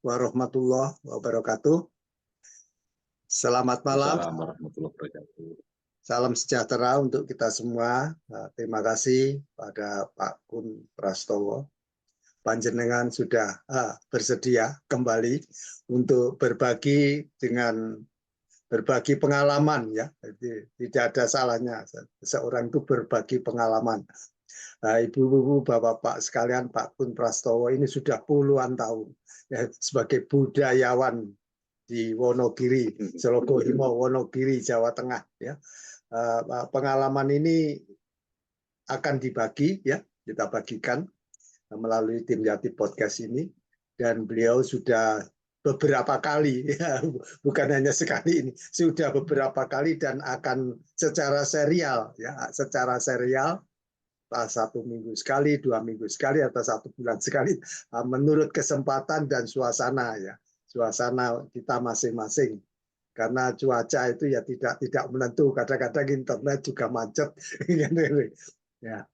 warahmatullahi wabarakatuh. Selamat malam. Assalamualaikum warahmatullahi wabarakatuh. Salam sejahtera untuk kita semua. Terima kasih pada Pak Kun Prastowo. Panjenengan sudah bersedia kembali untuk berbagi pengalaman ya. Jadi, tidak ada salahnya seorang itu berbagi pengalaman. Ibu-ibu, bapak-bapak sekalian, Pak Kun Prastowo ini sudah puluhan tahun ya, sebagai budayawan di Wonogiri, Sologohimo, Wonogiri, Jawa Tengah. Ya, pengalaman ini akan dibagi, ya, kita bagikan melalui tim Yati Podcast ini, dan beliau sudah beberapa kali, ya, bukan hanya sekali ini, sudah beberapa kali dan akan secara serial, ya, secara serial. 1 minggu sekali, 2 minggu sekali, atau 1 bulan sekali, menurut kesempatan dan suasana ya, suasana kita masing-masing. Karena cuaca itu ya tidak menentu, kadang-kadang internet juga macet. Ya.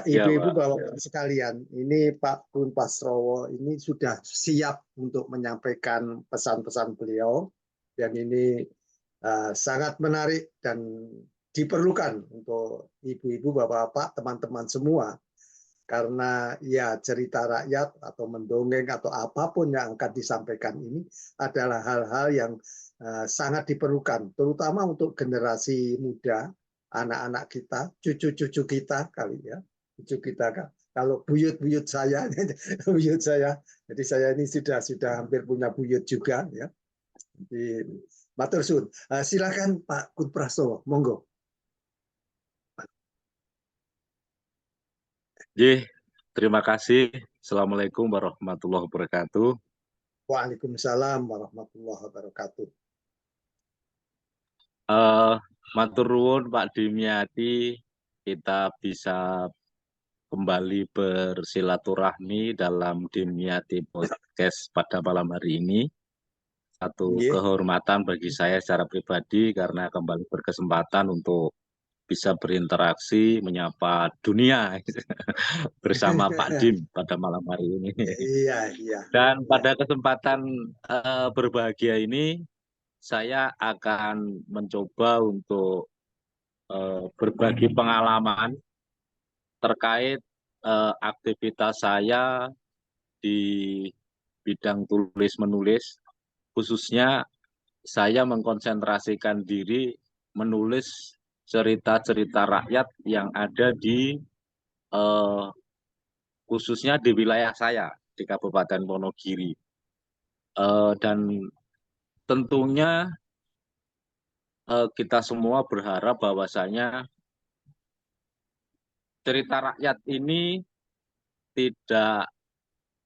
Ibu-ibu, bapak sekalian, ini Pak Kun Prastowo ini sudah siap untuk menyampaikan pesan-pesan beliau, dan ini sangat menarik dan diperlukan untuk ibu-ibu, bapak-bapak, teman-teman semua, karena ya cerita rakyat atau mendongeng atau apapun yang akan disampaikan ini adalah hal-hal yang sangat diperlukan, terutama untuk generasi muda, anak-anak kita, cucu-cucu kita kali ya, cucu kita kan. Kalau buyut-buyut saya, buyut saya, jadi saya ini sudah hampir punya buyut juga ya. Di Matur suwun. Silakan Pak Kun Prastowo, monggo. Terima kasih. Assalamualaikum warahmatullahi wabarakatuh. Waalaikumsalam warahmatullahi wabarakatuh. Matur nuwun Pak Dimyati, kita bisa kembali bersilaturahmi dalam Dimyati Podcast pada malam hari ini. Satu kehormatan bagi saya secara pribadi karena kembali berkesempatan untuk bisa berinteraksi, menyapa dunia bersama Pak Dim pada malam hari ini. Iya. Dan pada kesempatan berbahagia ini, saya akan mencoba untuk berbagi pengalaman terkait aktivitas saya di bidang tulis-menulis, khususnya saya mengkonsentrasikan diri menulis cerita-cerita rakyat yang ada di khususnya di wilayah saya di Kabupaten Wonogiri, dan tentunya kita semua berharap bahwasanya cerita rakyat ini tidak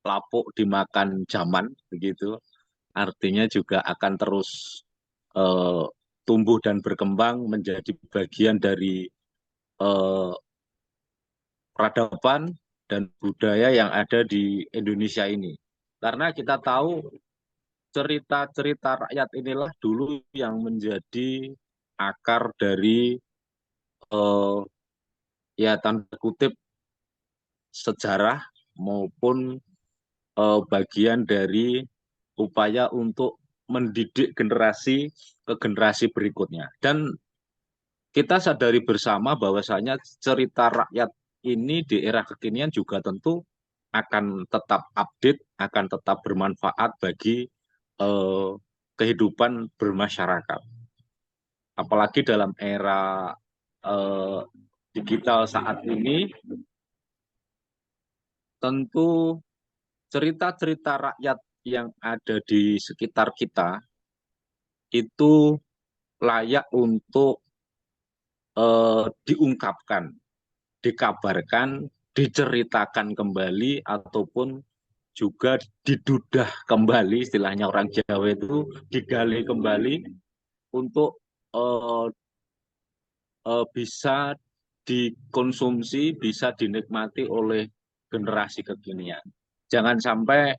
lapuk dimakan zaman, begitu. Artinya juga akan terus tumbuh dan berkembang menjadi bagian dari peradaban dan budaya yang ada di Indonesia ini. Karena kita tahu cerita-cerita rakyat inilah dulu yang menjadi akar dari ya tanda kutip sejarah maupun bagian dari upaya untuk mendidik generasi ke generasi berikutnya. Dan kita sadari bersama bahwasanya cerita rakyat ini di era kekinian juga tentu akan tetap update, akan tetap bermanfaat bagi kehidupan bermasyarakat. Apalagi dalam era digital saat ini, tentu cerita-cerita rakyat yang ada di sekitar kita itu layak untuk diungkapkan, dikabarkan, diceritakan kembali, ataupun juga didudah kembali, istilahnya orang Jawa itu digali kembali untuk bisa dikonsumsi, bisa dinikmati oleh generasi kekinian. Jangan sampai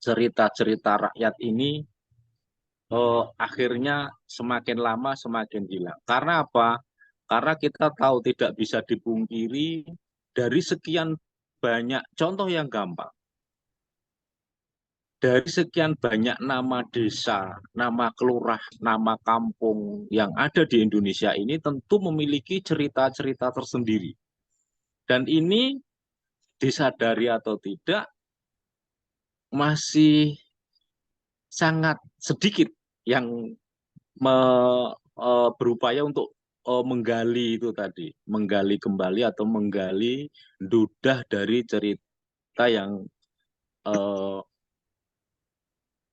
cerita-cerita rakyat ini akhirnya semakin lama semakin hilang. Karena apa? Karena kita tahu tidak bisa dipungkiri dari sekian banyak contoh yang gampang. dari sekian banyak nama desa, nama kelurah, nama kampung yang ada di Indonesia ini tentu memiliki cerita-cerita tersendiri. Dan ini disadari atau tidak masih sangat sedikit yang berupaya untuk menggali itu tadi, menggali kembali atau menggali dudah dari cerita yang eh,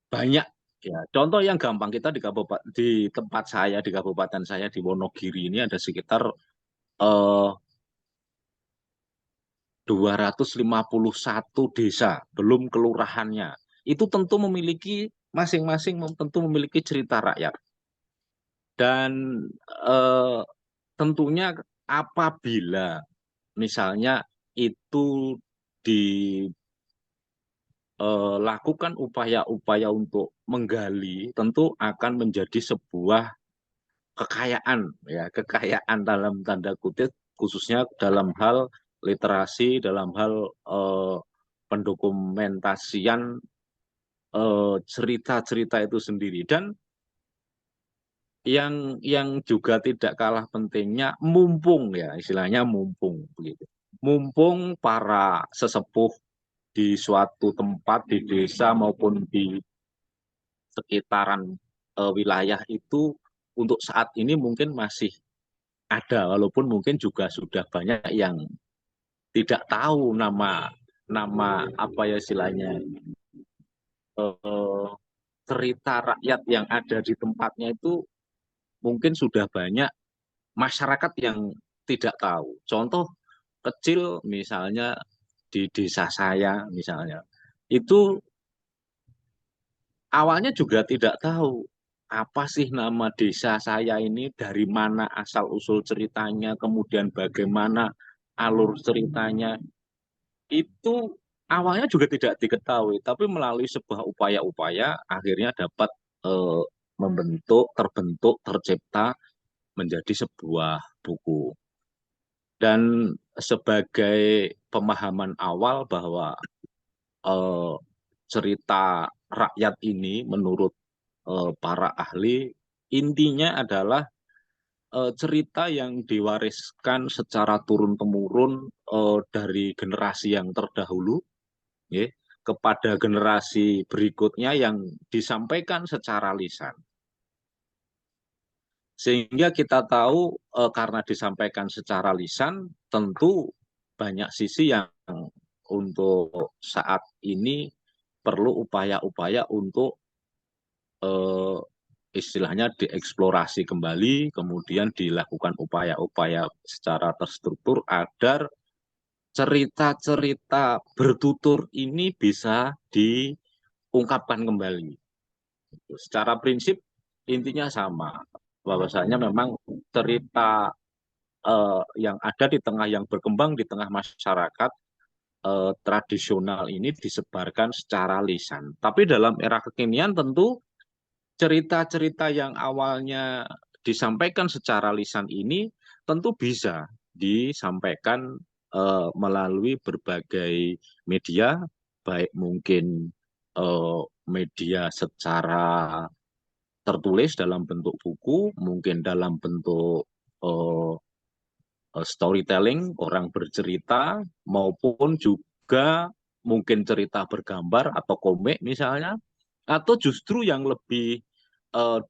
banyak ya. Contoh yang gampang kita di tempat saya di kabupaten saya di Wonogiri ini ada sekitar 251 desa, belum kelurahannya. Itu tentu memiliki masing-masing tentu memiliki cerita rakyat. Dan eh, tentunya apabila misalnya itu dilakukan upaya-upaya untuk menggali, tentu akan menjadi sebuah kekayaan, ya, kekayaan dalam tanda kutip, khususnya dalam hal literasi, dalam hal pendokumentasian cerita-cerita itu sendiri. Dan yang juga tidak kalah pentingnya, mumpung ya, istilahnya mumpung begitu. Mumpung para sesepuh di suatu tempat di desa maupun di sekitaran wilayah itu untuk saat ini mungkin masih ada, walaupun mungkin juga sudah banyak yang tidak tahu nama nama apa ya istilahnya eh, cerita rakyat yang ada di tempatnya itu mungkin sudah banyak masyarakat yang tidak tahu. Contoh kecil misalnya di desa saya misalnya, itu awalnya juga tidak tahu apa sih nama desa saya ini, dari mana asal-usul ceritanya, kemudian bagaimana alur ceritanya. Itu awalnya juga tidak diketahui, tapi melalui sebuah upaya-upaya akhirnya dapat eh, terbentuk, tercipta menjadi sebuah buku. Dan sebagai pemahaman awal bahwa eh, cerita rakyat ini menurut para ahli intinya adalah cerita yang diwariskan secara turun-temurun dari generasi yang terdahulu, ya, kepada generasi berikutnya yang disampaikan secara lisan. Sehingga kita tahu karena disampaikan secara lisan, tentu banyak sisi yang untuk saat ini perlu upaya-upaya untuk eh, istilahnya dieksplorasi kembali, kemudian dilakukan upaya-upaya secara terstruktur agar cerita-cerita bertutur ini bisa diungkapkan kembali. Secara prinsip intinya sama, bahwasanya memang cerita yang ada di tengah, yang berkembang di tengah masyarakat tradisional ini disebarkan secara lisan. Tapi dalam era kekinian tentu cerita-cerita yang awalnya disampaikan secara lisan ini tentu bisa disampaikan melalui berbagai media, baik mungkin media secara tertulis dalam bentuk buku, mungkin dalam bentuk uh, storytelling, orang bercerita, maupun juga mungkin cerita bergambar atau komik misalnya, atau justru yang lebih uh,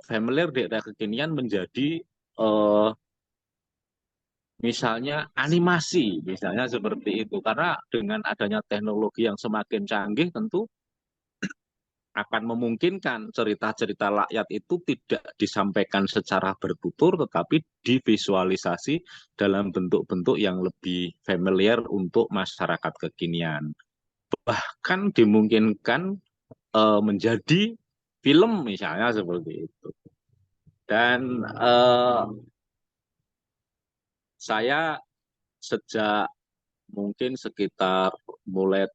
familiar di era kekinian menjadi uh, misalnya animasi, misalnya seperti itu. Karena dengan adanya teknologi yang semakin canggih tentu akan memungkinkan cerita-cerita rakyat itu tidak disampaikan secara bertutur, tetapi divisualisasi dalam bentuk-bentuk yang lebih familiar untuk masyarakat kekinian. Bahkan dimungkinkan menjadi film misalnya seperti itu. Dan saya sejak mungkin sekitar mulai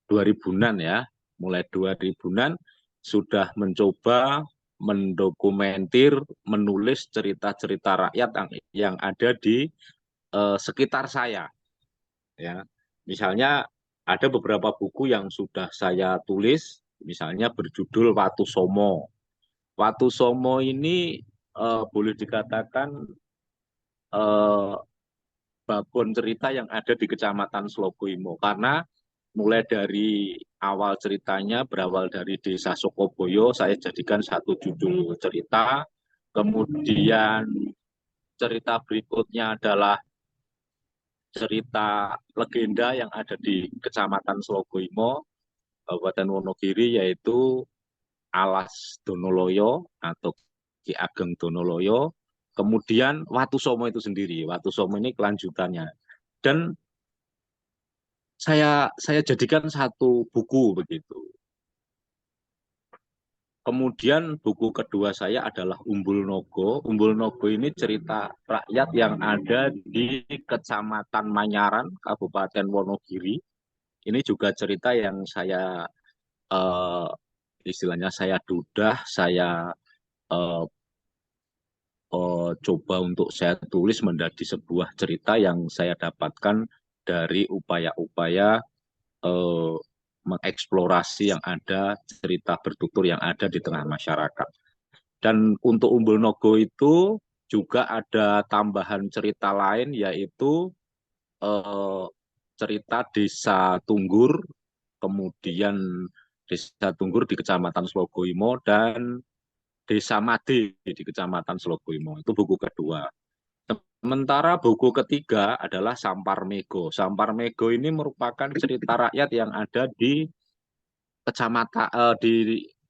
2000-an ya, mulai 2000-an sudah mencoba mendokumentir, menulis cerita-cerita rakyat yang ada di sekitar saya. Ya, misalnya ada beberapa buku yang sudah saya tulis, misalnya berjudul Watu Somo. Watu Somo ini boleh dikatakan eh, babon cerita yang ada di Kecamatan Slogoimo, karena mulai dari awal ceritanya berawal dari Desa Sokoboyo, saya jadikan satu judul cerita. Kemudian cerita berikutnya adalah cerita legenda yang ada di Kecamatan Slogoimo, Kabupaten Wonogiri, yaitu Alas Donoloyo atau Ki Ageng Donoloyo. Kemudian Watu Somo itu sendiri. Watu Somo ini kelanjutannya. Dan saya jadikan satu buku begitu. Kemudian buku kedua saya adalah Umbul Nogo. Umbul Nogo ini cerita rakyat yang ada di Kecamatan Manyaran, Kabupaten Wonogiri. Ini juga cerita yang saya eh, istilahnya saya dudah, saya eh, coba untuk saya tulis menjadi sebuah cerita yang saya dapatkan dari upaya-upaya eh, mengeksplorasi yang ada, cerita bertutur yang ada di tengah masyarakat. Dan untuk Umbul Nogo itu juga ada tambahan cerita lain, yaitu eh, cerita Desa Tunggur, kemudian Desa Tunggur di Kecamatan Slogoimo, dan Desa Made di Kecamatan Slogoimo. Itu buku kedua. Sementara buku ketiga adalah Sampar Mego. Sampar Mego ini merupakan cerita rakyat yang ada di di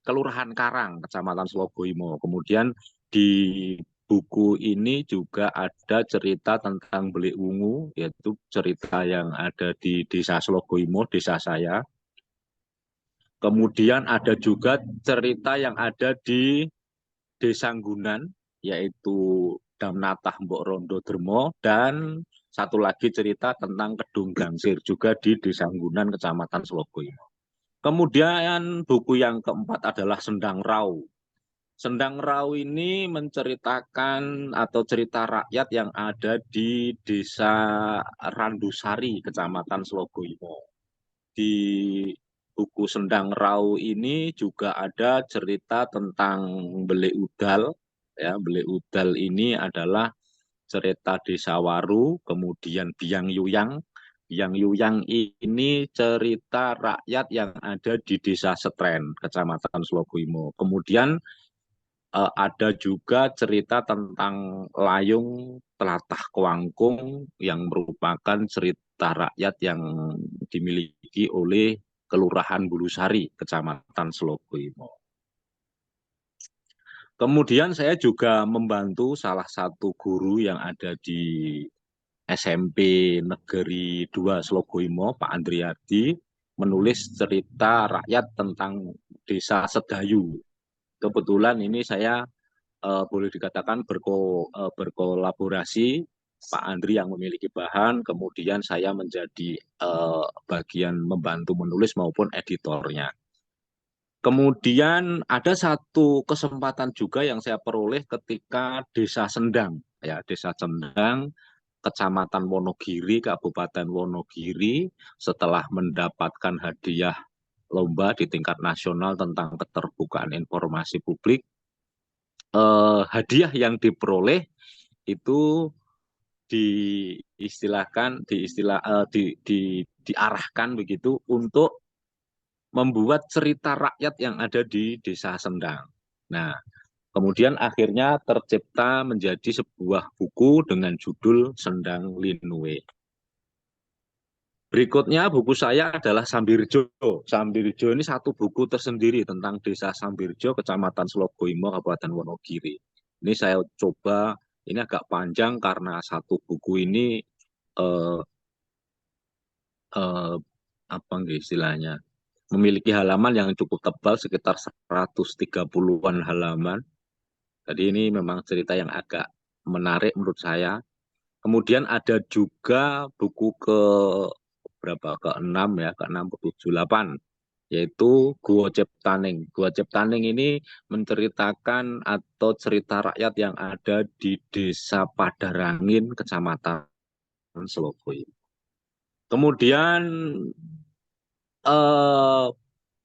Kelurahan Karang, Kecamatan Slogoimo. Kemudian di buku ini juga ada cerita tentang Belik Wungu, yaitu cerita yang ada di Desa Slogoimo, desa saya. Kemudian ada juga cerita yang ada di Desa Nggunan, yaitu Damnatah Mbok Rondo Dermo, dan satu lagi cerita tentang Kedung Gangsir, juga di Desa Nggunan, Kecamatan Slogoimo. Kemudian buku yang keempat adalah Sendang Rau. Sendang Rau ini menceritakan atau cerita rakyat yang ada di Desa Randusari, Kecamatan Slogoimo. Di buku Sendang Rau ini juga ada cerita tentang Bele Udal. Ya, Bele Udal ini adalah cerita Desa Waru, kemudian Biang Yuyang. Biang Yuyang ini cerita rakyat yang ada di Desa Setren, Kecamatan Slogoimo. Kemudian ada juga cerita tentang Layung Telatah Kewangkung yang merupakan cerita rakyat yang dimiliki oleh Kelurahan Bulusari, Kecamatan Slogoimo. Kemudian saya juga membantu salah satu guru yang ada di SMP Negeri 2 Slogoimo, Pak Andriadi, menulis cerita rakyat tentang Desa Sedayu. Kebetulan ini saya boleh dikatakan berkolaborasi, Pak Andri yang memiliki bahan, kemudian saya menjadi bagian membantu menulis maupun editornya. Kemudian ada satu kesempatan juga yang saya peroleh ketika Desa Sendang, ya Desa Sendang, Kecamatan Wonogiri, Kabupaten Wonogiri, setelah mendapatkan hadiah lomba di tingkat nasional tentang keterbukaan informasi publik, hadiah yang diperoleh itu diarahkan begitu untuk membuat cerita rakyat yang ada di Desa Sendang. Nah, kemudian akhirnya tercipta menjadi sebuah buku dengan judul Sendang Linue. Berikutnya buku saya adalah Sambirjo. Sambirjo ini satu buku tersendiri tentang Desa Sambirjo, Kecamatan Slogoimo, Kabupaten Wonogiri. Ini saya coba, ini agak panjang karena satu buku ini eh, eh, apa istilahnya, memiliki halaman yang cukup tebal sekitar 130-an halaman. Jadi ini memang cerita yang agak menarik menurut saya. Kemudian ada juga buku ke berapa, ke-6 ya, ke-6, ke-7, 8, yaitu Guo Ciptaning. Guo Ciptaning ini menceritakan atau cerita rakyat yang ada di Desa Padarangin, Kecamatan Slogoyo. Kemudian eh,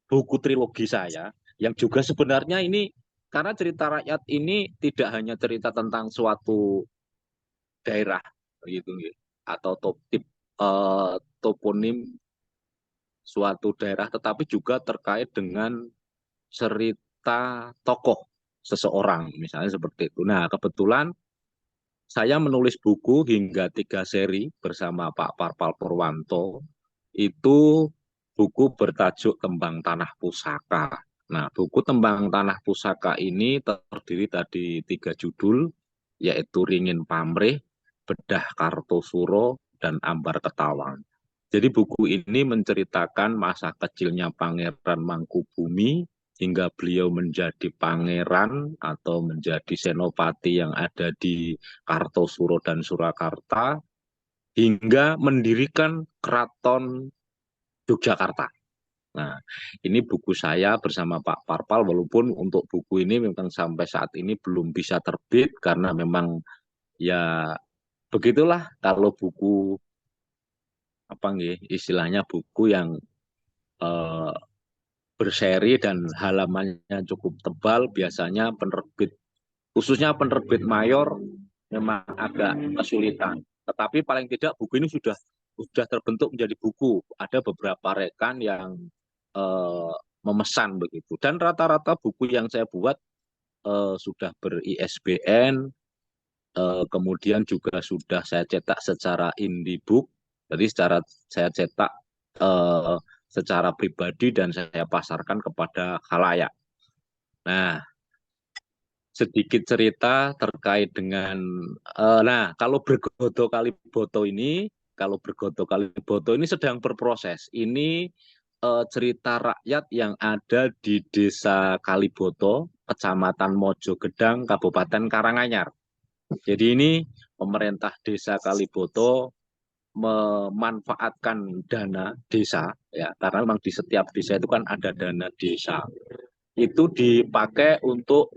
buku trilogi saya yang juga sebenarnya ini karena cerita rakyat ini tidak hanya cerita tentang suatu daerah gitu atau toponim suatu daerah, tetapi juga terkait dengan cerita tokoh seseorang, misalnya seperti itu. Nah, kebetulan saya menulis buku hingga 3 seri bersama Pak Parpal Purwanto. Itu buku bertajuk Tembang Tanah Pusaka. Nah, buku Tembang Tanah Pusaka ini terdiri dari 3 judul, yaitu Ringin Pamrih, Bedah Kartosuro, dan Ambar Ketawang. Jadi buku ini menceritakan masa kecilnya Pangeran Mangkubumi hingga beliau menjadi pangeran atau menjadi senopati yang ada di Kartosuro dan Surakarta hingga mendirikan Keraton Yogyakarta. Nah, ini buku saya bersama Pak Parpal, walaupun untuk buku ini memang sampai saat ini belum bisa terbit karena memang ya begitulah kalau buku apa nih istilahnya buku yang eh, berseri dan halamannya cukup tebal, biasanya penerbit khususnya penerbit mayor memang agak kesulitan. Tetapi paling tidak buku ini sudah terbentuk menjadi buku. Ada beberapa rekan yang eh, memesan begitu. Dan rata-rata buku yang saya buat sudah ber-ISBN, kemudian juga sudah saya cetak secara indie book. Jadi saya cetak eh, secara pribadi dan saya pasarkan kepada khalayak. Nah, sedikit cerita terkait dengan nah kalau Bergodo Kaliboto ini sedang berproses. Ini cerita rakyat yang ada di Desa Kaliboto, Kecamatan Mojogedang, Kabupaten Karanganyar. Jadi ini pemerintah Desa Kaliboto memanfaatkan dana desa ya, karena memang di setiap desa itu kan ada dana desa. Itu dipakai untuk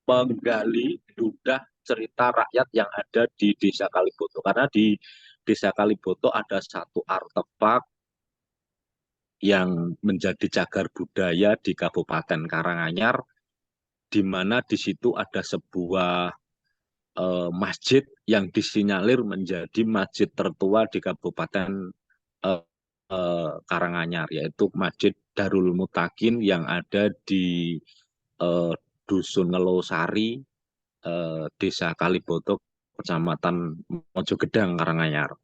menggali dudah cerita rakyat yang ada di Desa Kaliboto. Karena di Desa Kaliboto ada satu artefak yang menjadi cagar budaya di Kabupaten Karanganyar, di mana di situ ada sebuah masjid yang disinyalir menjadi masjid tertua di Kabupaten eh, Karanganyar, yaitu Masjid Darul Mutakin yang ada di eh, Dusun Ngelosari, Desa Kaliboto, Kecamatan Mojogedang, Karanganyar.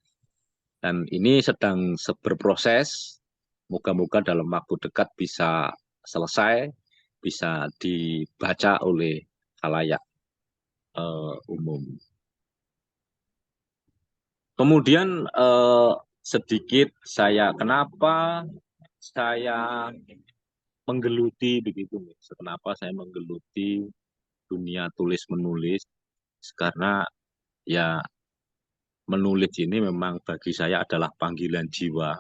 Dan ini sedang berproses. Moga-moga dalam waktu dekat bisa selesai, bisa dibaca oleh khalayak umum. Kemudian sedikit kenapa saya menggeluti begitu, kenapa saya menggeluti dunia tulis menulis, karena ya menulis ini memang bagi saya adalah panggilan jiwa,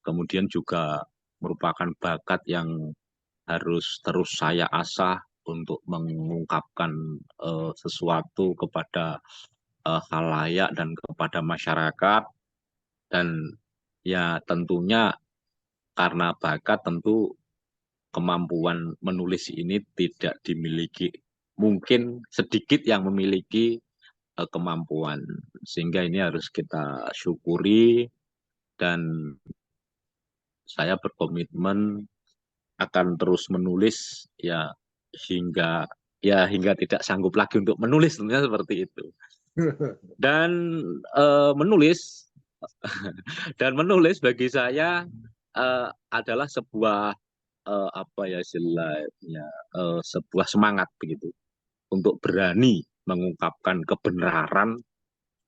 kemudian juga merupakan bakat yang harus terus saya asah untuk mengungkapkan sesuatu kepada khalayak dan kepada masyarakat. Dan ya tentunya karena bakat, tentu kemampuan menulis ini tidak dimiliki, mungkin sedikit yang memiliki kemampuan, sehingga ini harus kita syukuri. Dan saya berkomitmen akan terus menulis ya hingga tidak sanggup lagi untuk menulis, tentunya seperti itu. Dan menulis bagi saya adalah sebuah apa ya istilahnya, sebuah semangat begitu untuk berani mengungkapkan kebenaran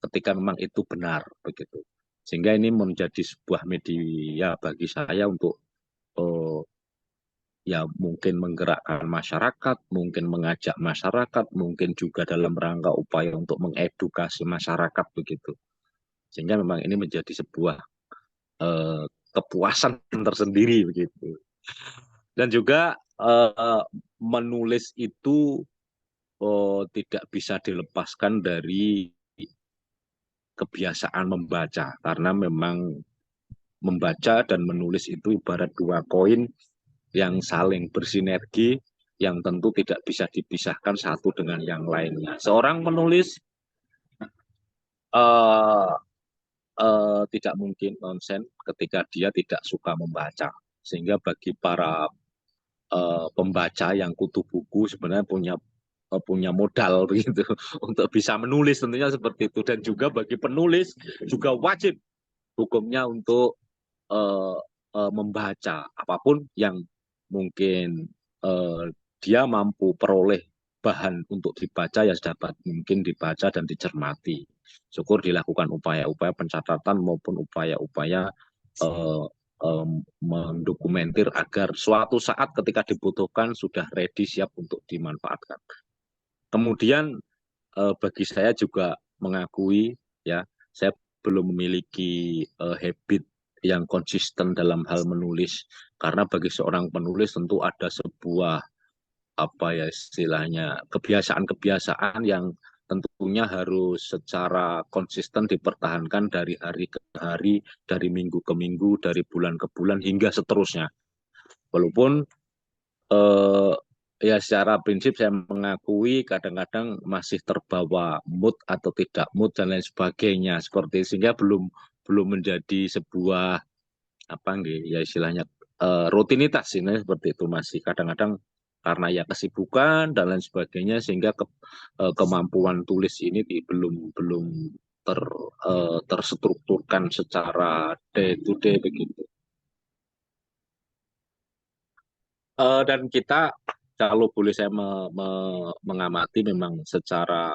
ketika memang itu benar begitu. Sehingga ini menjadi sebuah media bagi saya untuk ya mungkin menggerakkan masyarakat, mungkin mengajak masyarakat, mungkin juga dalam rangka upaya untuk mengedukasi masyarakat begitu. Sehingga memang ini menjadi sebuah kepuasan tersendiri begitu. Dan juga menulis itu tidak bisa dilepaskan dari kebiasaan membaca, karena memang membaca dan menulis itu ibarat dua koin yang saling bersinergi, yang tentu tidak bisa dipisahkan satu dengan yang lainnya. Seorang penulis uh, tidak mungkin konsen ketika dia tidak suka membaca. Sehingga bagi para pembaca yang kutu buku sebenarnya punya modal begitu untuk bisa menulis, tentunya seperti itu. Dan juga bagi penulis juga wajib hukumnya untuk uh, membaca apapun yang mungkin uh, dia mampu peroleh bahan untuk dibaca, ya sedapat mungkin dibaca dan dicermati. Syukur dilakukan upaya-upaya pencatatan maupun upaya-upaya uh, mendokumentir agar suatu saat ketika dibutuhkan sudah ready, siap untuk dimanfaatkan. Kemudian bagi saya juga mengakui, ya, saya belum memiliki habit yang konsisten dalam hal menulis, karena bagi seorang penulis tentu ada sebuah apa ya istilahnya kebiasaan-kebiasaan yang tentunya harus secara konsisten dipertahankan dari hari ke hari, dari minggu ke minggu, dari bulan ke bulan hingga seterusnya. Walaupun eh, ya secara prinsip saya mengakui kadang-kadang masih terbawa mood atau tidak mood dan lain sebagainya seperti, sehingga belum belum menjadi sebuah apa ya istilahnya rutinitas ini seperti itu, masih kadang-kadang karena ya kesibukan dan lain sebagainya, sehingga kemampuan tulis ini belum belum terstrukturkan secara day to day begitu. Dan kita, kalau boleh saya mengamati, memang secara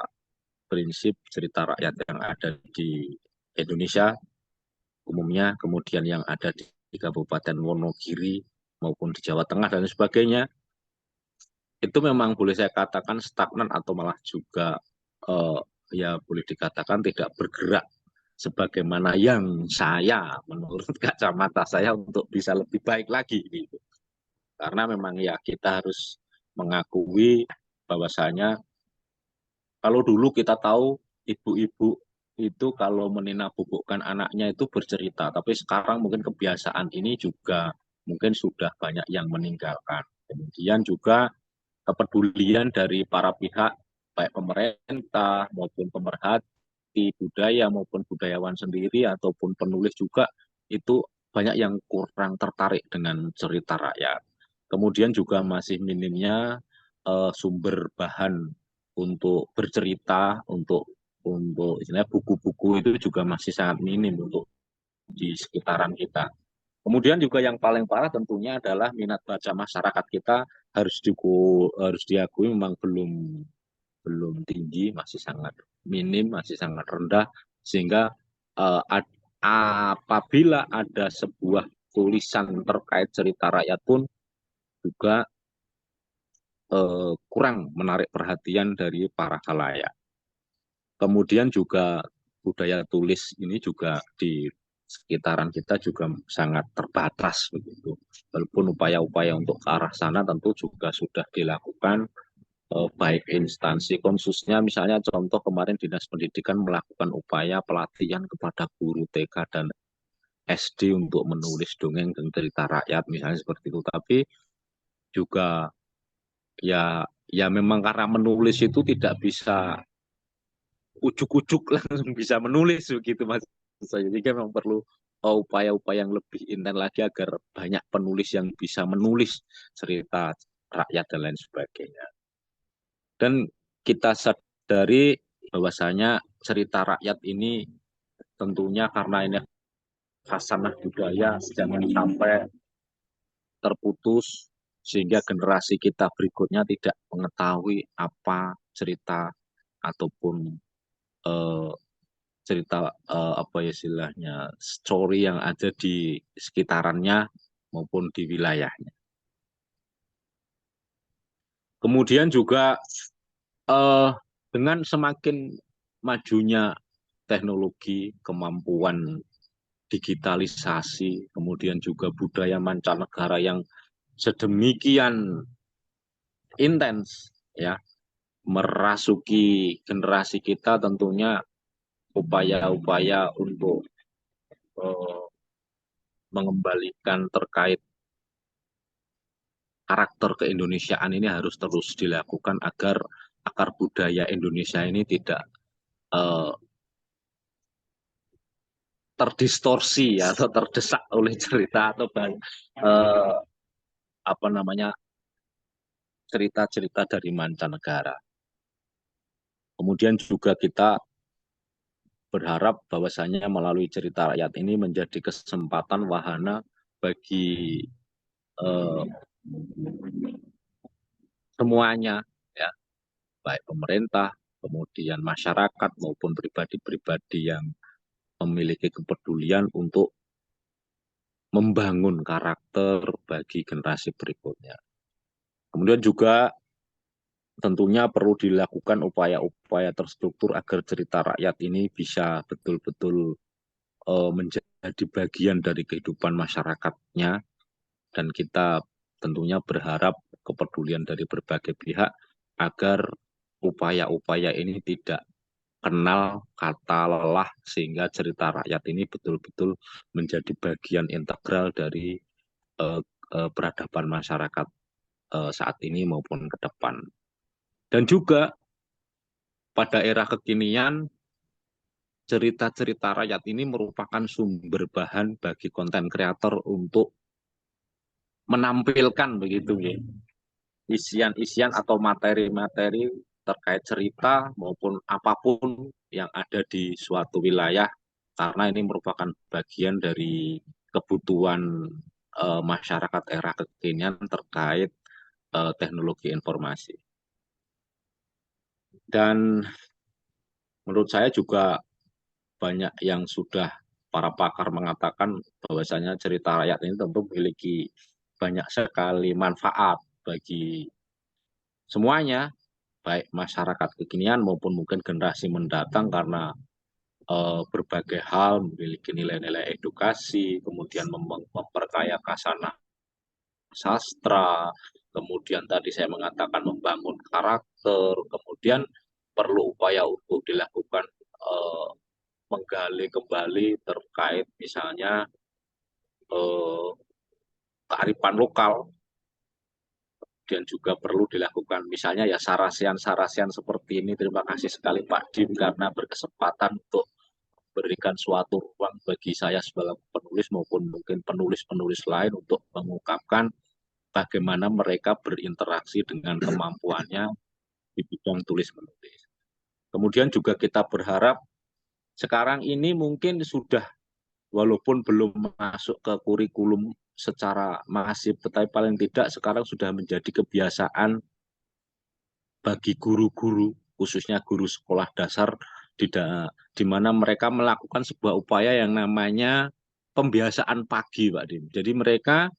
prinsip cerita rakyat yang ada di Indonesia umumnya, kemudian yang ada di Kabupaten Wonogiri maupun di Jawa Tengah dan sebagainya, itu memang boleh saya katakan stagnan atau malah juga eh, ya boleh dikatakan tidak bergerak sebagaimana yang saya, menurut kacamata saya, untuk bisa lebih baik lagi gitu. Karena memang ya kita harus mengakui bahwasanya kalau dulu kita tahu ibu-ibu itu kalau meninabobokan anaknya itu bercerita, tapi sekarang mungkin kebiasaan ini juga mungkin sudah banyak yang meninggalkan. Kemudian juga kepedulian dari para pihak, baik pemerintah maupun pemerhati budaya maupun budayawan sendiri ataupun penulis juga, itu banyak yang kurang tertarik dengan cerita rakyat. Kemudian juga masih minimnya sumber bahan untuk bercerita, untuk istilahnya buku-buku itu juga masih sangat minim untuk di sekitaran kita. Kemudian juga yang paling parah tentunya adalah minat baca masyarakat kita harus diakui memang belum belum tinggi, masih sangat minim, masih sangat rendah, sehingga uh, ad, apabila ada sebuah tulisan terkait cerita rakyat pun juga kurang menarik perhatian dari para khalayak. Kemudian juga budaya tulis ini juga di sekitaran kita juga sangat terbatas begitu. Walaupun upaya-upaya untuk ke arah sana tentu juga sudah dilakukan, baik instansi khususnya, misalnya contoh kemarin Dinas Pendidikan melakukan upaya pelatihan kepada guru TK dan SD untuk menulis dongeng dan cerita rakyat misalnya seperti itu. Tapi juga ya memang karena menulis itu tidak bisa ujuk-ujuk langsung bisa menulis begitu mas saya. Jadi memang perlu upaya-upaya yang lebih intens lagi agar banyak penulis yang bisa menulis cerita rakyat dan lain sebagainya. Dan kita sadari bahwasanya cerita rakyat ini tentunya karena ini khasanah budaya, jangan sampai terputus sehingga generasi kita berikutnya tidak mengetahui apa cerita ataupun eh, cerita apa ya istilahnya story yang ada di sekitarannya maupun di wilayahnya. Kemudian juga eh, dengan semakin majunya teknologi, kemampuan digitalisasi, kemudian juga budaya mancanegara yang sedemikian intens, ya, merasuki generasi kita, tentunya upaya-upaya untuk eh, mengembalikan terkait karakter keindonesiaan ini harus terus dilakukan agar akar budaya Indonesia ini tidak eh, terdistorsi atau terdesak oleh cerita atau eh, apa namanya cerita-cerita dari mancanegara. Kemudian juga kita berharap bahwasanya melalui cerita rakyat ini menjadi kesempatan wahana bagi eh, semuanya, ya, baik pemerintah, kemudian masyarakat maupun pribadi-pribadi yang memiliki kepedulian untuk membangun karakter bagi generasi berikutnya. Kemudian juga tentunya perlu dilakukan upaya-upaya terstruktur agar cerita rakyat ini bisa betul-betul menjadi bagian dari kehidupan masyarakatnya, dan kita tentunya berharap kepedulian dari berbagai pihak agar upaya-upaya ini tidak kenal kata lelah sehingga cerita rakyat ini betul-betul menjadi bagian integral dari peradaban masyarakat saat ini maupun ke depan. Dan juga pada era kekinian cerita-cerita rakyat ini merupakan sumber bahan bagi konten kreator untuk menampilkan begitu ya, isian-isian atau materi-materi terkait cerita maupun apapun yang ada di suatu wilayah, karena ini merupakan bagian dari kebutuhan masyarakat era kekinian terkait teknologi informasi. Dan menurut saya juga banyak yang sudah para pakar mengatakan bahwasanya cerita rakyat ini tentu memiliki banyak sekali manfaat bagi semuanya, baik masyarakat kekinian maupun mungkin generasi mendatang, karena berbagai hal memiliki nilai-nilai edukasi, kemudian memperkaya kasanah sastra, kemudian tadi saya mengatakan membangun karakter, kemudian perlu upaya untuk dilakukan menggali kembali terkait misalnya kearifan lokal, dan juga perlu dilakukan misalnya ya sarasian-sarasian seperti ini. Terima kasih sekali Pak Dim karena berkesempatan untuk berikan suatu ruang bagi saya sebagai penulis maupun mungkin penulis-penulis lain untuk mengungkapkan bagaimana mereka berinteraksi dengan kemampuannya di bidang tulis menulis. Kemudian juga kita berharap sekarang ini mungkin sudah, walaupun belum masuk ke kurikulum secara masif, tetapi paling tidak sekarang sudah menjadi kebiasaan bagi guru-guru, khususnya guru sekolah dasar, di mana mereka melakukan sebuah upaya yang namanya pembiasaan pagi, Pak Dim. Jadi mereka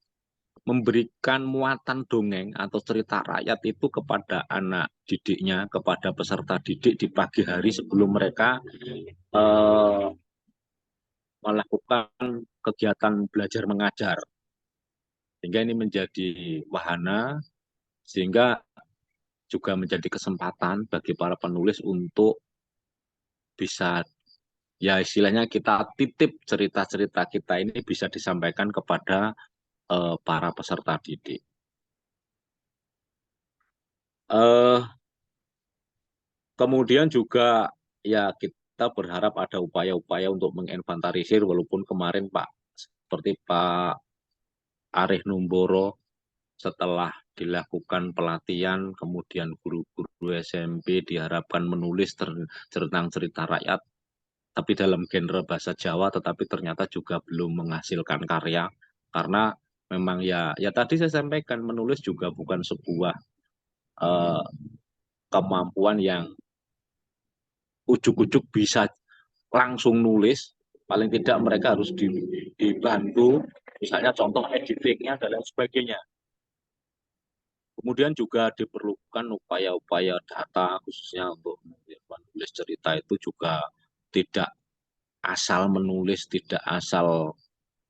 memberikan muatan dongeng atau cerita rakyat itu kepada anak didiknya, kepada peserta didik di pagi hari sebelum mereka melakukan kegiatan belajar mengajar. Sehingga ini menjadi wahana, sehingga juga menjadi kesempatan bagi para penulis untuk bisa, ya istilahnya kita titip cerita-cerita kita ini bisa disampaikan kepada para peserta didik. Kemudian juga ya kita berharap ada upaya-upaya untuk menginventarisir, walaupun kemarin seperti Pak Arif Numboro setelah dilakukan pelatihan, kemudian guru-guru SMP diharapkan menulis tentang cerita rakyat, tapi dalam genre bahasa Jawa, tetapi ternyata juga belum menghasilkan karya, karena memang ya tadi saya sampaikan, menulis juga bukan sebuah eh, kemampuan yang ujuk-ujuk bisa langsung nulis, paling tidak mereka harus dibantu, misalnya contoh editingnya dan lain sebagainya. Kemudian juga diperlukan upaya-upaya data, khususnya untuk menulis cerita itu juga tidak asal menulis, tidak asal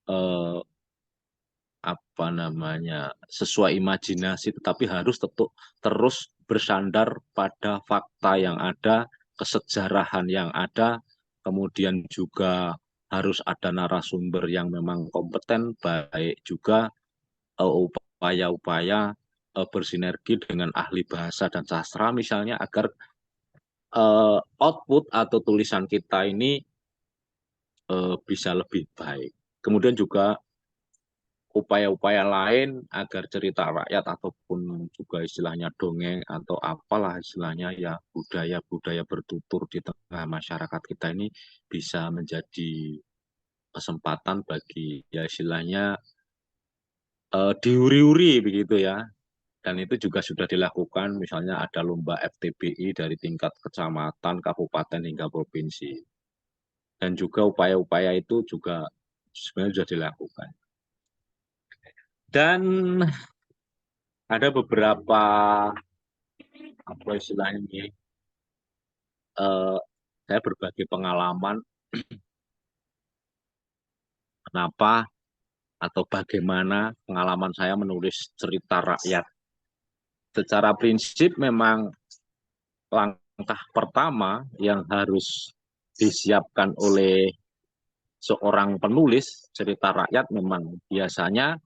eh, sesuai imajinasi, tetapi harus terus bersandar pada fakta yang ada, kesejarahan yang ada, kemudian juga harus ada narasumber yang memang kompeten, baik juga upaya-upaya bersinergi dengan ahli bahasa dan sastra misalnya agar output atau tulisan kita ini bisa lebih baik. Kemudian juga upaya-upaya lain agar cerita rakyat ataupun juga istilahnya dongeng atau apalah istilahnya ya budaya-budaya bertutur di tengah masyarakat kita ini bisa menjadi kesempatan bagi ya istilahnya diuri-uri begitu ya. Dan itu juga sudah dilakukan, misalnya ada lomba FTBI dari tingkat kecamatan, kabupaten, hingga provinsi. Dan juga upaya-upaya itu juga sebenarnya sudah dilakukan. Dan ada beberapa, apa istilahnya ini, saya berbagi pengalaman kenapa atau bagaimana pengalaman saya menulis cerita rakyat. Secara prinsip memang langkah pertama yang harus disiapkan oleh seorang penulis cerita rakyat memang biasanya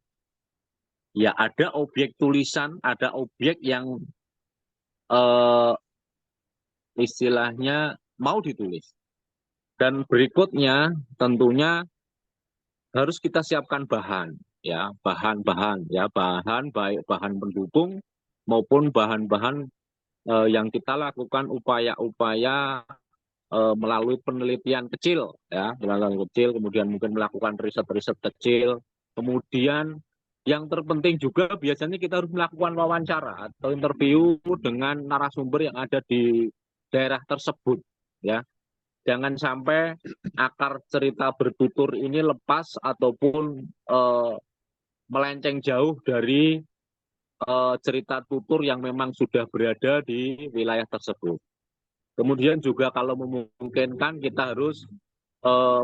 ya ada objek tulisan, ada objek yang eh, istilahnya mau ditulis. Dan berikutnya tentunya harus kita siapkan bahan, ya bahan-bahan, ya bahan baik bahan pendukung maupun bahan-bahan yang kita lakukan upaya-upaya melalui penelitian kecil, ya penelitian kecil, kemudian mungkin melakukan riset-riset kecil, kemudian yang terpenting juga biasanya kita harus melakukan wawancara atau interview dengan narasumber yang ada di daerah tersebut, ya. Jangan sampai akar cerita bertutur ini lepas ataupun melenceng jauh dari cerita tutur yang memang sudah berada di wilayah tersebut. Kemudian juga kalau memungkinkan kita harus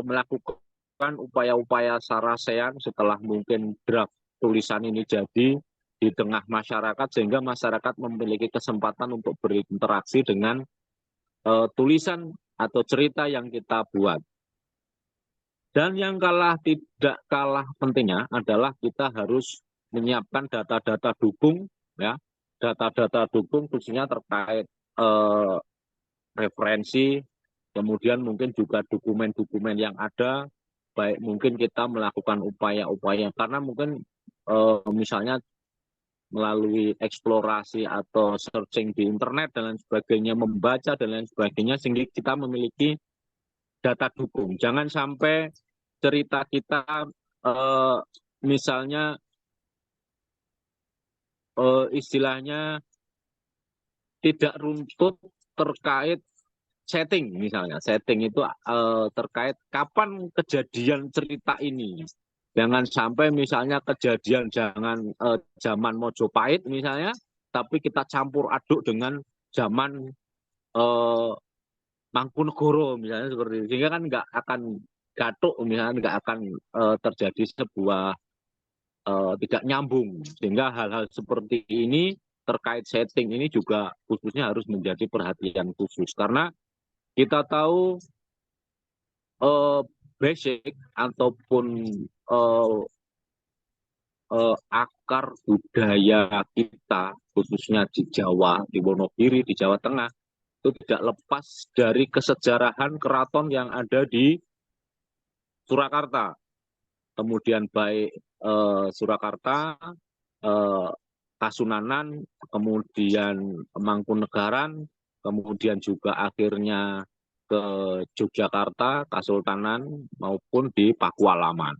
melakukan upaya-upaya sarasean setelah mungkin draft tulisan ini jadi di tengah masyarakat sehingga masyarakat memiliki kesempatan untuk berinteraksi dengan tulisan atau cerita yang kita buat. Dan yang tidak kalah pentingnya adalah kita harus menyiapkan data-data dukung, ya, data-data dukung khususnya terkait referensi, kemudian mungkin juga dokumen-dokumen yang ada, baik mungkin kita melakukan upaya-upaya karena mungkin misalnya melalui eksplorasi atau searching di internet dan lain sebagainya, membaca dan lain sebagainya, sehingga kita memiliki data dukung. Jangan sampai cerita kita misalnya istilahnya tidak runtut terkait setting, misalnya setting itu terkait kapan kejadian cerita ini. Jangan sampai misalnya kejadian zaman Mojopahit misalnya, tapi kita campur aduk dengan zaman Mangkunegoro misalnya seperti itu. Sehingga kan nggak akan gatuk, misalnya nggak akan terjadi sebuah tidak nyambung. Sehingga hal-hal seperti ini terkait setting ini juga khususnya harus menjadi perhatian khusus. Karena kita tahu basic ataupun akar budaya kita, khususnya di Jawa, di Wonogiri, di Jawa Tengah, itu tidak lepas dari kesejarahan keraton yang ada di Surakarta. Kemudian baik Surakarta, Kasunanan, kemudian Mangkunegaran, kemudian juga akhirnya ke Yogyakarta, Kasultanan, maupun di Pakualaman.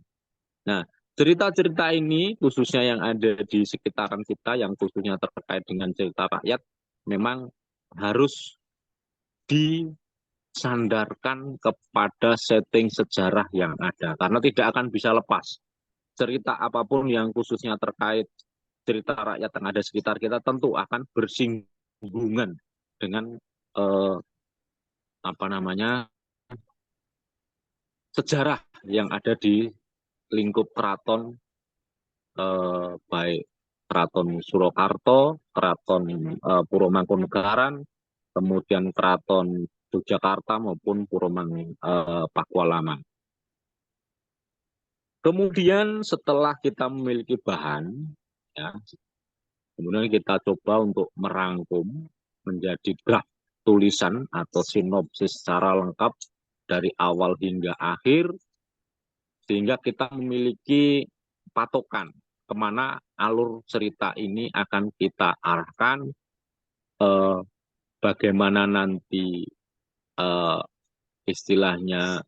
Nah, cerita-cerita ini khususnya yang ada di sekitaran kita, yang khususnya terkait dengan cerita rakyat, memang harus disandarkan kepada setting sejarah yang ada. Karena tidak akan bisa lepas. Cerita apapun yang khususnya terkait cerita rakyat yang ada sekitar kita tentu akan bersinggungan dengan apa namanya sejarah yang ada di lingkup keraton, baik keraton Surakarta, keraton Puro Mangkunegaran, kemudian keraton Yogyakarta maupun Puro Pakualaman. Kemudian setelah kita memiliki bahan, ya, kemudian kita coba untuk merangkum menjadi draft tulisan atau sinopsis secara lengkap dari awal hingga akhir, sehingga kita memiliki patokan kemana alur cerita ini akan kita arahkan, eh, bagaimana nanti eh, istilahnya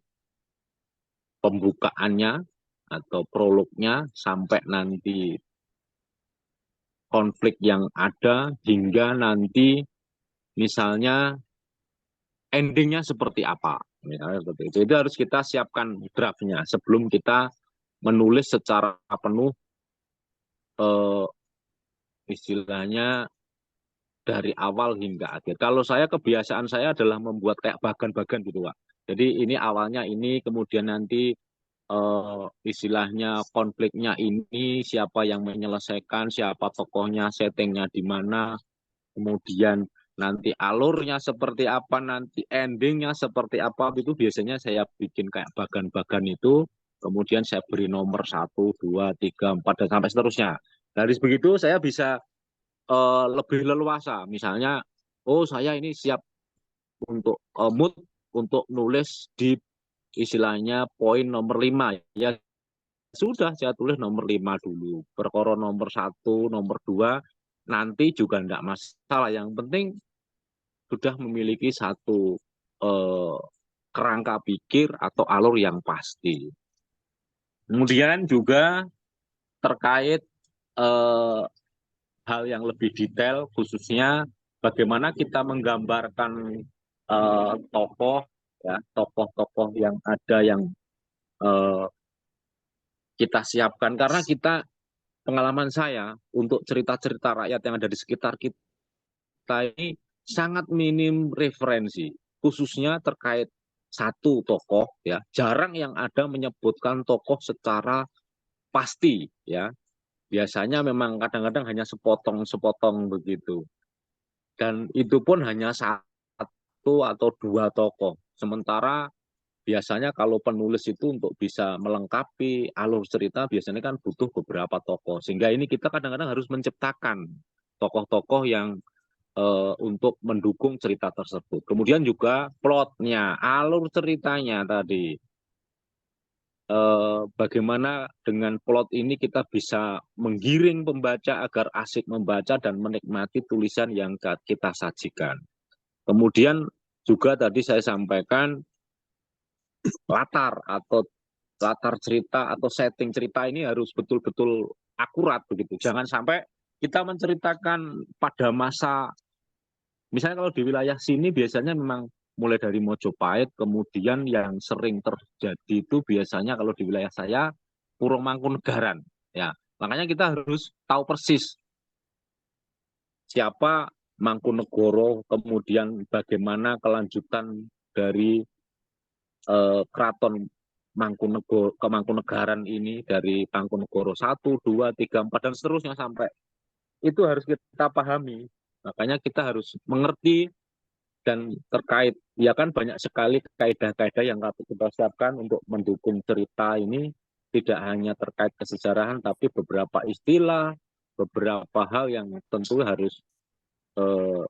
pembukaannya atau prolognya sampai nanti konflik yang ada hingga nanti misalnya endingnya seperti apa. Misalnya seperti itu. Itu harus kita siapkan draftnya sebelum kita menulis secara penuh, eh, istilahnya dari awal hingga akhir. Kalau saya kebiasaan saya adalah membuat kayak bagan-bagan gitu, Pak. Jadi ini awalnya ini, kemudian nanti istilahnya konfliknya ini, siapa yang menyelesaikan, siapa tokohnya, settingnya di mana, kemudian nanti alurnya seperti apa, nanti endingnya seperti apa, itu biasanya saya bikin kayak bagan-bagan itu, kemudian saya beri nomor 1, 2, 3, 4, dan sampai seterusnya. Dari begitu saya bisa lebih leluasa. Misalnya, oh saya ini siap untuk mood untuk nulis di istilahnya poin nomor 5. Ya sudah, saya tulis nomor 5 dulu. Perkara nomor 1, nomor 2, nanti juga tidak masalah. Yang penting sudah memiliki satu eh, kerangka pikir atau alur yang pasti. Kemudian juga terkait eh, hal yang lebih detail, khususnya bagaimana kita menggambarkan tokoh, ya, tokoh-tokoh yang ada yang eh, kita siapkan. Karena kita, pengalaman saya untuk cerita-cerita rakyat yang ada di sekitar kita ini sangat minim referensi, khususnya terkait satu tokoh, ya, jarang yang ada menyebutkan tokoh secara pasti, ya. Biasanya memang kadang-kadang hanya sepotong-sepotong begitu. Dan itu pun hanya satu atau dua tokoh. Sementara biasanya kalau penulis itu untuk bisa melengkapi alur cerita biasanya kan butuh beberapa tokoh. Sehingga ini kita kadang-kadang harus menciptakan tokoh-tokoh yang untuk mendukung cerita tersebut. Kemudian juga plotnya, alur ceritanya tadi. Bagaimana dengan plot ini kita bisa menggiring pembaca agar asik membaca dan menikmati tulisan yang kita sajikan. Kemudian juga tadi saya sampaikan latar cerita atau setting cerita ini harus betul-betul akurat begitu. Jangan sampai kita menceritakan pada masa, misalnya kalau di wilayah sini biasanya memang mulai dari Mojopahit, kemudian yang sering terjadi itu biasanya kalau di wilayah saya Purwomangkunegaran, ya. Makanya kita harus tahu persis siapa Mangkunegoro, kemudian bagaimana kelanjutan dari keraton Mangkunegaran ini dari Mangkunegoro 1, 2, 3, 4 dan seterusnya sampai itu harus kita pahami. Makanya kita harus mengerti dan terkait, ya kan banyak sekali kaidah-kaidah yang kita siapkan untuk mendukung cerita ini, tidak hanya terkait kesejarahan tapi beberapa istilah, beberapa hal yang tentu harus eh,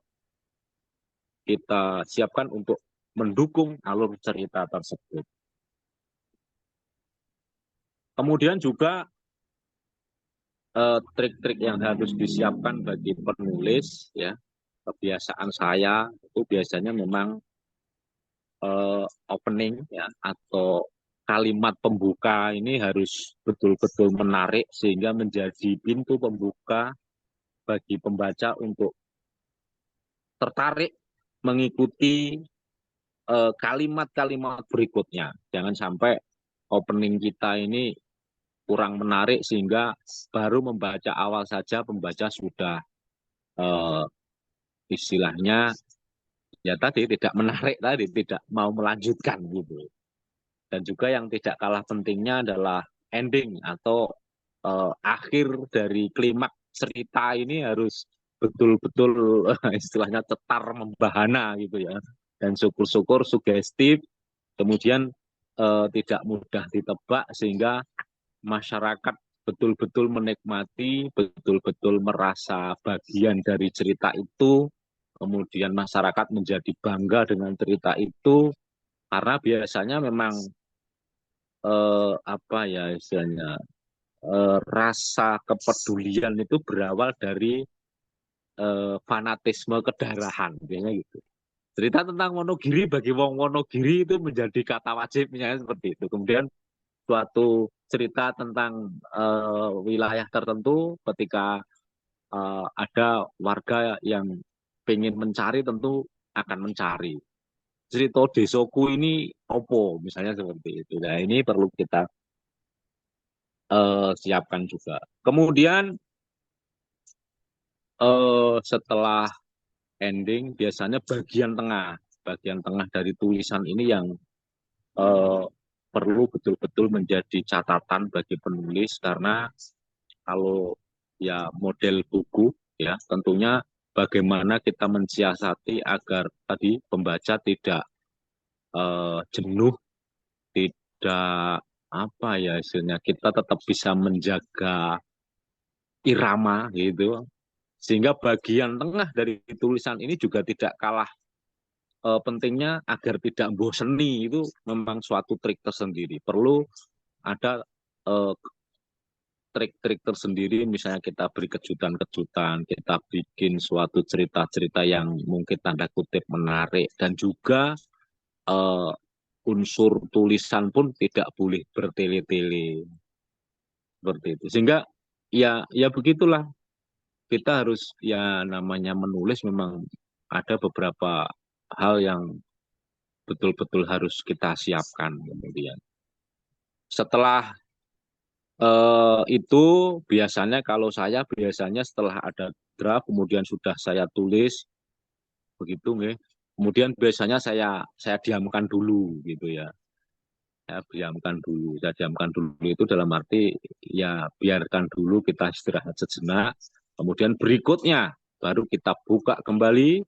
kita siapkan untuk mendukung alur cerita tersebut. Kemudian juga trik-trik yang harus disiapkan bagi penulis, ya, kebiasaan saya itu biasanya memang opening, ya, atau kalimat pembuka ini harus betul-betul menarik sehingga menjadi pintu pembuka bagi pembaca untuk tertarik mengikuti kalimat-kalimat berikutnya. Jangan sampai opening kita ini kurang menarik sehingga baru membaca awal saja pembaca sudah eh, istilahnya ya tadi tidak menarik, tadi tidak mau melanjutkan gitu. Dan juga yang tidak kalah pentingnya adalah ending atau akhir dari klimaks cerita ini harus betul-betul istilahnya cetar membahana gitu ya. Dan syukur-syukur sugestif, kemudian tidak mudah ditebak sehingga masyarakat betul-betul menikmati, betul-betul merasa bagian dari cerita itu, kemudian masyarakat menjadi bangga dengan cerita itu, karena biasanya memang apa ya istilahnya, rasa kepedulian itu berawal dari fanatisme kedarahan, biasanya gitu. Cerita tentang Wonogiri bagi wong Wonogiri itu menjadi kata wajib, misalnya seperti itu. Kemudian suatu cerita tentang wilayah tertentu, ketika ada warga yang ingin mencari, tentu akan mencari. Cerita desoku ini opo, misalnya seperti itu. Nah, ini perlu kita siapkan juga. Kemudian setelah ending, biasanya bagian tengah dari tulisan ini yang eh, perlu betul-betul menjadi catatan bagi penulis, karena kalau ya model buku ya tentunya bagaimana kita mensiasati agar tadi pembaca tidak jenuh, tidak apa ya istilahnya, kita tetap bisa menjaga irama gitu, sehingga bagian tengah dari tulisan ini juga tidak kalah pentingnya agar tidak boseni. Itu memang suatu trik tersendiri, perlu ada eh, trik-trik tersendiri, misalnya kita beri kejutan-kejutan, kita bikin suatu cerita-cerita yang mungkin tanda kutip menarik, dan juga eh, unsur tulisan pun tidak boleh bertele-tele seperti itu. Sehingga ya begitulah, kita harus ya namanya menulis memang ada beberapa hal yang betul-betul harus kita siapkan. Kemudian setelah itu biasanya kalau saya biasanya setelah ada draft kemudian sudah saya tulis begitu nggih. Kemudian biasanya saya diamkan dulu gitu ya. Saya diamkan dulu itu dalam arti ya biarkan dulu kita istirahat sejenak. Kemudian berikutnya baru kita buka kembali,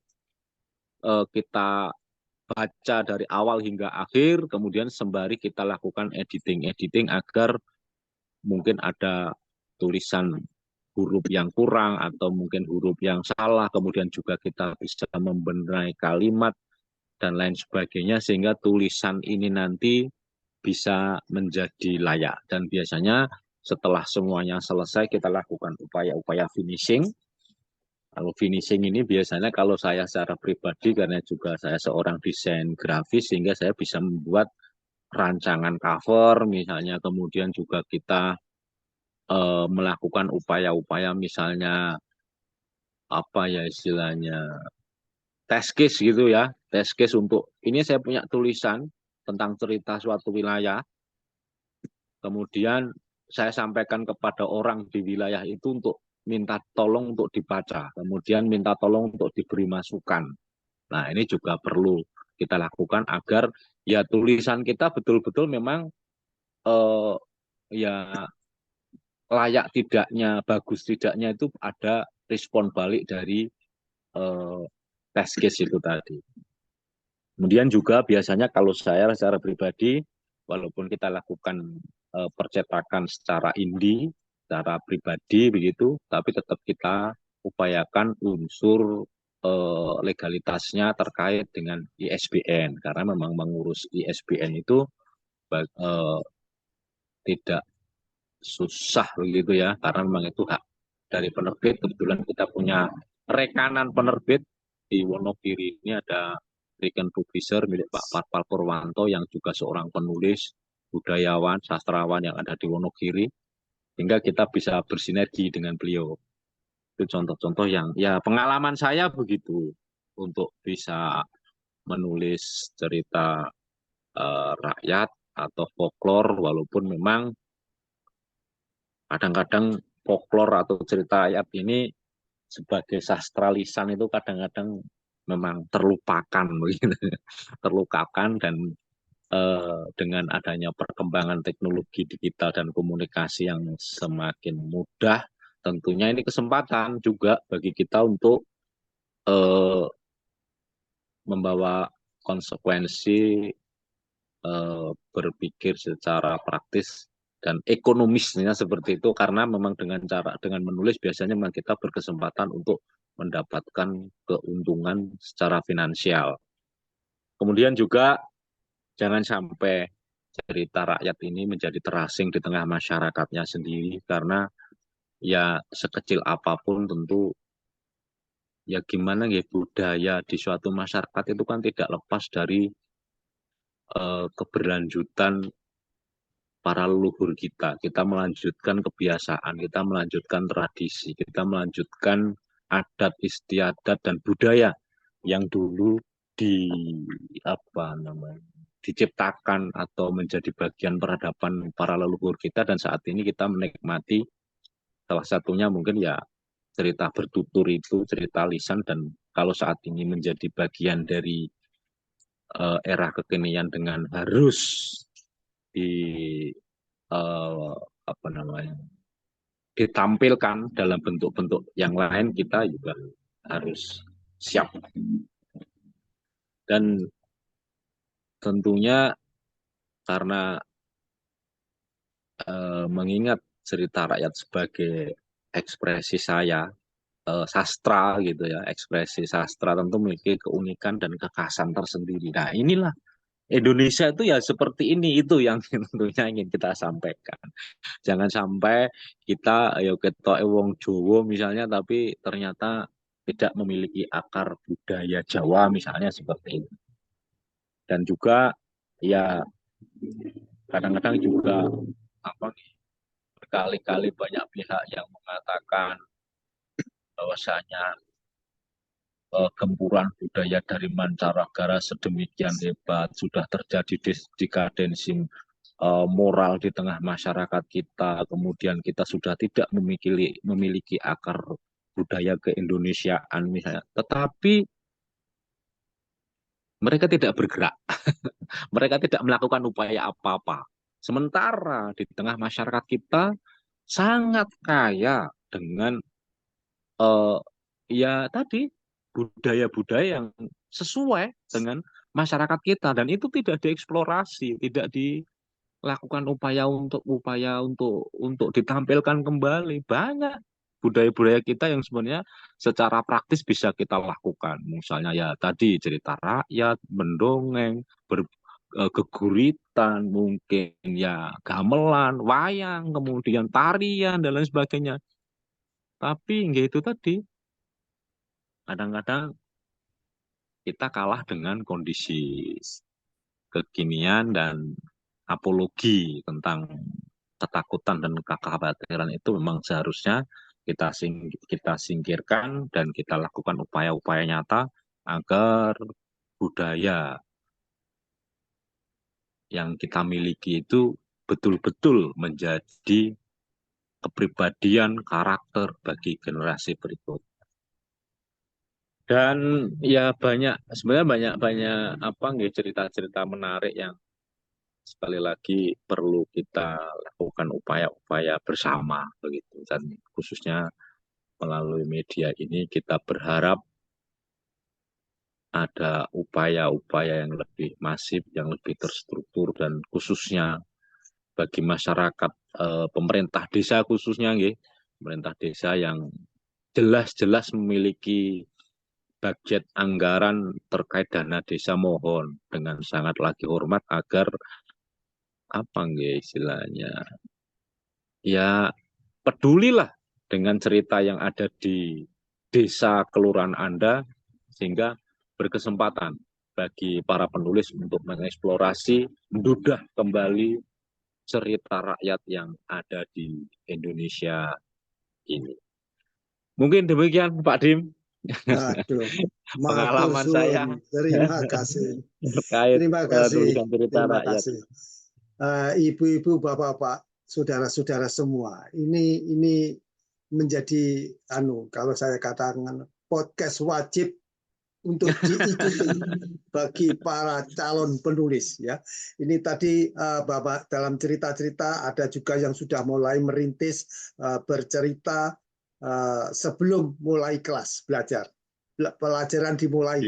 kita baca dari awal hingga akhir, kemudian sembari kita lakukan editing agar mungkin ada tulisan huruf yang kurang atau mungkin huruf yang salah, kemudian juga kita bisa membenahi kalimat dan lain sebagainya, sehingga tulisan ini nanti bisa menjadi layak. Dan biasanya setelah semuanya selesai, kita lakukan upaya-upaya finishing. Kalau finishing ini biasanya kalau saya secara pribadi, karena juga saya seorang desain grafis, sehingga saya bisa membuat rancangan cover misalnya, kemudian juga kita melakukan upaya-upaya misalnya apa ya istilahnya, test case gitu ya, test case untuk ini saya punya tulisan tentang cerita suatu wilayah, kemudian saya sampaikan kepada orang di wilayah itu untuk minta tolong untuk dibaca, kemudian minta tolong untuk diberi masukan. Nah, ini juga perlu kita lakukan agar ya tulisan kita betul-betul memang eh, ya layak tidaknya, bagus tidaknya itu ada respon balik dari eh, test case itu tadi. Kemudian juga biasanya kalau saya secara pribadi, walaupun kita lakukan percetakan secara indie, secara pribadi begitu, tapi tetap kita upayakan unsur legalitasnya terkait dengan ISBN, karena memang mengurus ISBN itu eh, tidak susah begitu ya, karena memang itu hak dari penerbit. Kebetulan kita punya rekanan penerbit di Wonogiri ini, ada Reken Publisher milik Pak Parpal Purwanto yang juga seorang penulis, budayawan, sastrawan yang ada di Wonogiri, sehingga kita bisa bersinergi dengan beliau. Itu contoh-contoh yang ya pengalaman saya begitu untuk bisa menulis cerita rakyat atau folklore, walaupun memang kadang-kadang folklore atau cerita rakyat ini sebagai sastra lisan itu kadang-kadang memang terlupakan begitu. Terlupakan, dan dengan adanya perkembangan teknologi digital dan komunikasi yang semakin mudah, tentunya ini kesempatan juga bagi kita untuk eh, membawa konsekuensi, berpikir secara praktis dan ekonomisnya seperti itu, karena memang dengan menulis biasanya memang kita berkesempatan untuk mendapatkan keuntungan secara finansial. Kemudian juga jangan sampai cerita rakyat ini menjadi terasing di tengah masyarakatnya sendiri, karena ya sekecil apapun tentu ya gimana ya, budaya di suatu masyarakat itu kan tidak lepas dari keberlanjutan para leluhur kita. Kita melanjutkan kebiasaan, kita melanjutkan tradisi, kita melanjutkan adat istiadat dan budaya yang dulu di apa namanya diciptakan atau menjadi bagian peradaban para leluhur kita, dan saat ini kita menikmati salah satunya mungkin ya cerita bertutur itu, cerita lisan, dan kalau saat ini menjadi bagian dari era kekinian dengan harus di apa namanya ditampilkan dalam bentuk-bentuk yang lain, kita juga harus siap. Dan tentunya karena mengingat cerita rakyat sebagai ekspresi saya, sastra gitu ya, ekspresi sastra tentu memiliki keunikan dan kekhasan tersendiri. Nah, inilah Indonesia itu ya seperti ini, itu yang tentunya ingin kita sampaikan. Jangan sampai kita ayo ketok wong Jawa misalnya, tapi ternyata tidak memiliki akar budaya Jawa misalnya, seperti itu. Dan juga ya kadang-kadang juga apa berkali-kali banyak pihak yang mengatakan bahwasanya gempuran budaya dari mancanegara sedemikian hebat, sudah terjadi dekadensi moral di tengah masyarakat kita, kemudian kita sudah tidak memiliki akar budaya keindonesiaan misalnya, tetapi mereka tidak bergerak, mereka tidak melakukan upaya apa-apa. Sementara di tengah masyarakat kita sangat kaya dengan uh, ya tadi budaya-budaya yang sesuai dengan masyarakat kita, dan itu tidak dieksplorasi, tidak dilakukan upaya untuk ditampilkan kembali. Banyak budaya-budaya kita yang sebenarnya secara praktis bisa kita lakukan. Misalnya ya tadi cerita rakyat, mendongeng, geguritan, mungkin ya gamelan, wayang, kemudian tarian dan lain sebagainya. Tapi nggak itu tadi, kadang-kadang kita kalah dengan kondisi kekinian dan apologi tentang ketakutan dan kekhawatiran itu memang seharusnya kita singkirkan dan kita lakukan upaya-upaya nyata agar budaya yang kita miliki itu betul-betul menjadi kepribadian karakter bagi generasi berikut. Dan ya sebenarnya banyak apa nggih cerita-cerita menarik yang sekali lagi perlu kita lakukan upaya-upaya bersama begitu, dan khususnya melalui media ini kita berharap ada upaya-upaya yang lebih masif, yang lebih terstruktur, dan khususnya bagi masyarakat pemerintah desa khususnya nggih, pemerintah desa yang jelas-jelas memiliki budget anggaran terkait dana desa, mohon dengan sangat lagi hormat agar apa nggih istilahnya ya pedulilah dengan cerita yang ada di desa kelurahan Anda, sehingga berkesempatan bagi para penulis untuk mengeksplorasi, mendudah kembali cerita rakyat yang ada di Indonesia ini. Mungkin demikian Pak Dim. Aduh, matur Pengalaman suwun. saya Terima kasih. terkait Terima kasih. tulisan cerita Terima rakyat. kasih. Ibu-ibu, bapak-bapak, saudara-saudara semua. Ini menjadi kalau saya katakan podcast wajib untuk diikuti bagi para calon penulis ya. Ini tadi Bapak dalam cerita-cerita ada juga yang sudah mulai merintis bercerita sebelum mulai kelas belajar. Pelajaran dimulai.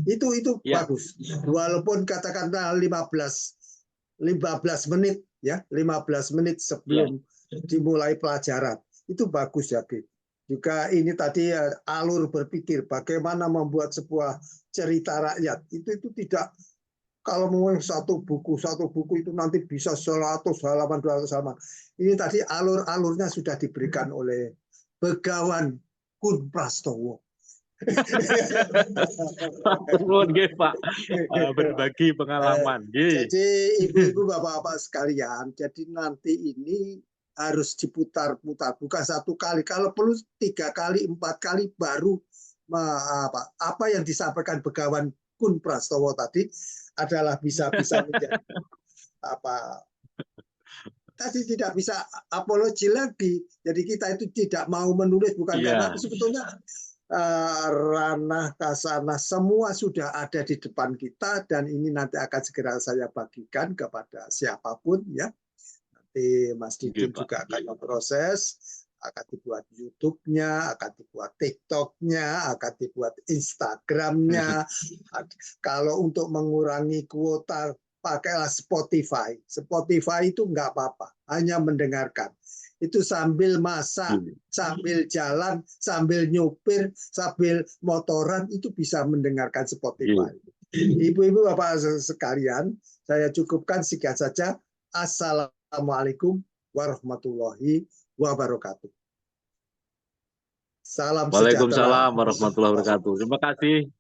Itu Ya. bagus. Walaupun katakanlah 15 menit ya 15 menit sebelum dimulai pelajaran. Itu bagus ya, Ki. Juga ini tadi alur berpikir bagaimana membuat sebuah cerita rakyat. Itu tidak, kalau mau satu buku itu nanti bisa 100 halaman, 200 halaman. Ini tadi alur-alurnya sudah diberikan oleh Begawan Kun Prastowo. Pak, berbagi pengalaman. Jadi ibu-ibu, bapak-bapak sekalian, jadi nanti ini harus diputar-putar, bukan 1 kali, kalau perlu 3 kali, 4 kali baru apa yang disampaikan Begawan Kun Prastowo tadi adalah bisa menjadi apa. Tadi tidak bisa apologi lagi. Jadi kita itu tidak mau menulis bukan karena sebetulnya ranah kasana semua sudah ada di depan kita, dan ini nanti akan segera saya bagikan kepada siapapun ya. Nanti Mas Didin juga akan memproses, akan dibuat YouTube-nya, akan dibuat TikTok-nya, akan dibuat Instagram-nya. Kalau untuk mengurangi kuota, pakailah Spotify. Spotify itu nggak apa-apa, hanya mendengarkan. Itu sambil masak, sambil jalan, sambil nyupir, sambil motoran, itu bisa mendengarkan Spotify. Ibu-ibu, bapak sekalian, saya cukupkan sekian saja. Assalamualaikum warahmatullahi wabarakatuh. Salam sejahtera. Waalaikumsalam warahmatullahi wabarakatuh. Terima kasih